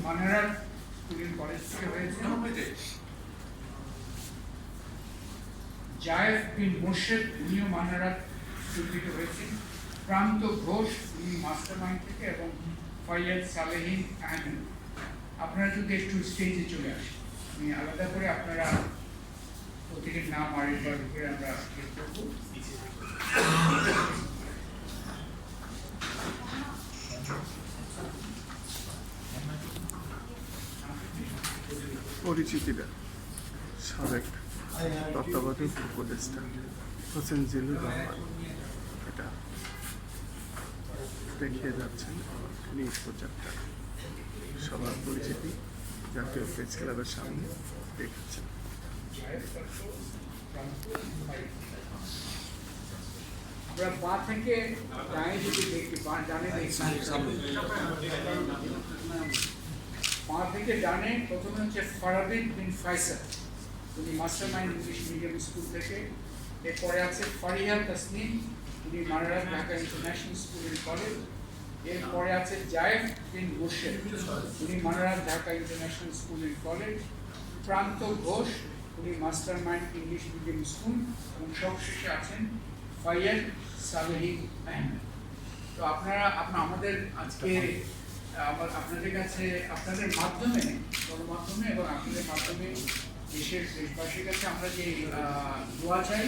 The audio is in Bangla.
মানারার স্কুল কলেজ থেকে হয়েছে। জায়েদ বিন মোর্শেদ উনিও মানারার স্কুল থেকে হয়েছে। প্রান্ত ঘোষ উনি মাস্টারমাইন্ড থেকে, এবং ফয়য়াদ সালেহীন আহমেদ। আপনারা যদি একটু স্টেজে চলে আসেন, আমি আলাদা করে আপনারা প্রত্যেকের নাম আরেকবার করে আমরা করব। পরিচিতিটা সাবেক তত্ত্বাবধায়ক উপদেষ্টা হোসেন জিল্লুর রহমান এটা দেখিয়ে যাচ্ছেন নিউজ প্রচারটা। সবার পরিচিতি জাতীয় প্রেস ক্লাবের সামনে দেখাচ্ছেন। আমরা পা থেকে ডানে যদি দেখি, পা থেকে ডানে প্রথমে হচ্ছে ফারাবিন বিন ফাইসাল, উনি মাস্টারমাইন্ড ইংলিশ মিডিয়াম স্কুল থেকে। এরপরে আছে ফারিহা তাসনিম, উনি Manara Dhaka international school and college. এরপরে আছে জায়েদ বিন মোর্শেদ, উনি Manara Dhaka international school and college. Prantho Ghosh, উনি মাস্টারমাইন্ড ইংলিশ মিডিয়াম স্কুল। এবং সবশেষে আছেন ফয়য়াদ সালেহীন আহমেদ। তো আপনারা আমাদের আজকে আপনাদের কাছে, আপনাদের মাধ্যমে, গণমাধ্যমে এবং আপনাদের মাধ্যমে দেশের দেশবাসীর কাছে আমরা যে দোয়া চাই।